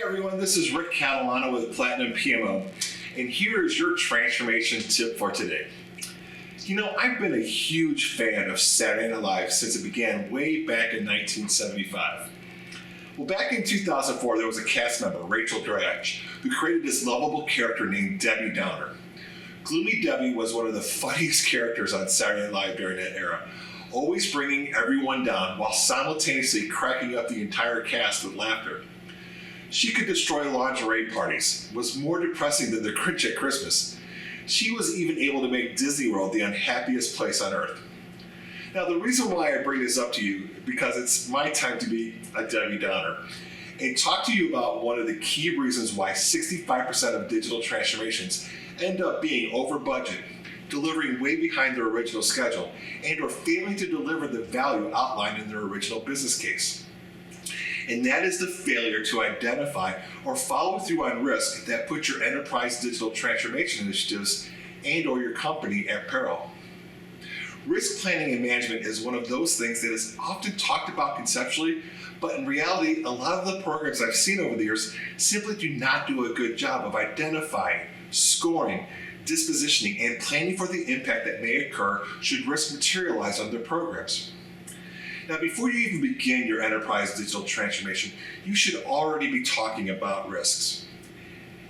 everyone, this is Rick Catalano with Platinum PMO, and here is your transformation tip for today. You know, I've been a huge fan of Saturday Night Live since it began way back in 1975. Well, back in 2004, there was a cast member, Rachel Dratch, who created this lovable character named Debbie Downer. Gloomy Debbie was one of the funniest characters on Saturday Night Live during that era, always bringing everyone down while simultaneously cracking up the entire cast with laughter. She could destroy lingerie parties, was more depressing than the Grinch at Christmas. She was even able to make Disney World the unhappiest place on earth. Now, the reason why I bring this up to you is because it's my time to be a Debbie Downer and talk to you about one of the key reasons why 65% of digital transformations end up being over budget, delivering way behind their original schedule, and or failing to deliver the value outlined in their original business case. And that is the failure to identify or follow through on risk that puts your enterprise digital transformation initiatives and or your company at peril. Risk planning and management is one of those things that is often talked about conceptually, but in reality, a lot of the programs I've seen over the years simply do not do a good job of identifying, scoring, dispositioning, and planning for the impact that may occur should risk materialize on their programs. Now, before you even begin your enterprise digital transformation, you should already be talking about risks.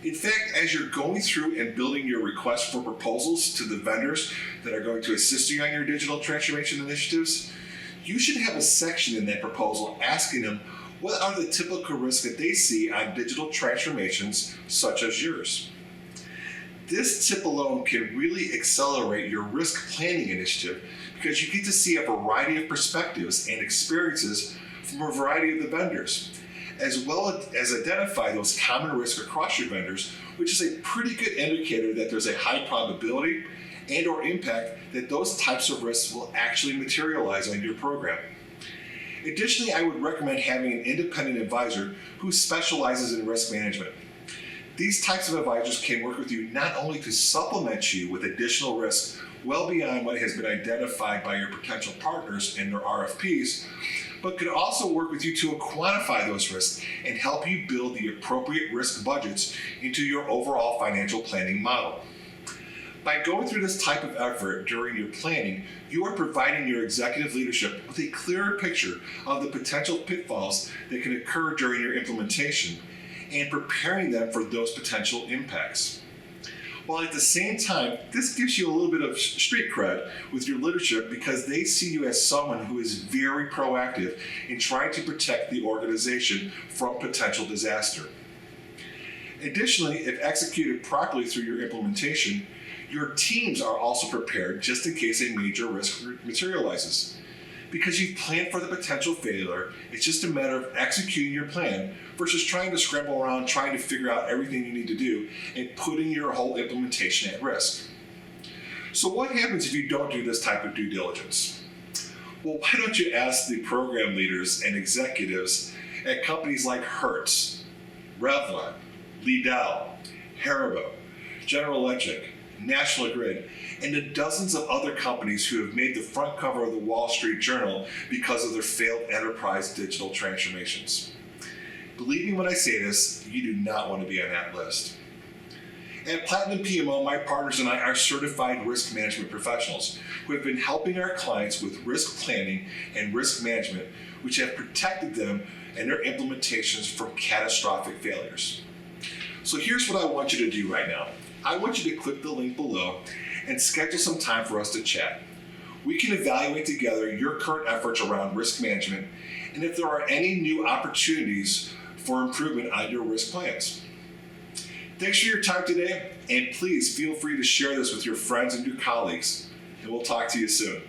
In fact, as you're going through and building your request for proposals to the vendors that are going to assist you on your digital transformation initiatives, you should have a section in that proposal asking them what are the typical risks that they see on digital transformations such as yours. This tip alone can really accelerate your risk planning initiative because you get to see a variety of perspectives and experiences from a variety of the vendors, as well as identify those common risks across your vendors, which is a pretty good indicator that there's a high probability and or impact that those types of risks will actually materialize on your program. Additionally, I would recommend having an independent advisor who specializes in risk management. These types of advisors can work with you not only to supplement you with additional risks well beyond what has been identified by your potential partners in their RFPs, but could also work with you to quantify those risks and help you build the appropriate risk budgets into your overall financial planning model. By going through this type of effort during your planning, you are providing your executive leadership with a clearer picture of the potential pitfalls that can occur during your implementation and preparing them for those potential impacts. While at the same time, this gives you a little bit of street cred with your leadership because they see you as someone who is very proactive in trying to protect the organization from potential disaster. Additionally, if executed properly through your implementation, your teams are also prepared just in case a major risk materializes. Because you've planned for the potential failure, it's just a matter of executing your plan versus trying to scramble around trying to figure out everything you need to do and putting your whole implementation at risk. So what happens if you don't do this type of due diligence? Well, why don't you ask the program leaders and executives at companies like Hertz, Revlon, Lidl, Haribo, General Electric, National Grid, and the dozens of other companies who have made the front cover of the Wall Street Journal because of their failed enterprise digital transformations. Believe me when I say this, you do not want to be on that list. At Platinum PMO, my partners and I are certified risk management professionals who have been helping our clients with risk planning and risk management, which have protected them and their implementations from catastrophic failures. So here's what I want you to do right now. I want you to click the link below and schedule some time for us to chat. We can evaluate together your current efforts around risk management and if there are any new opportunities for improvement on your risk plans. Thanks for your time today, and please feel free to share this with your friends and your colleagues, and we'll talk to you soon.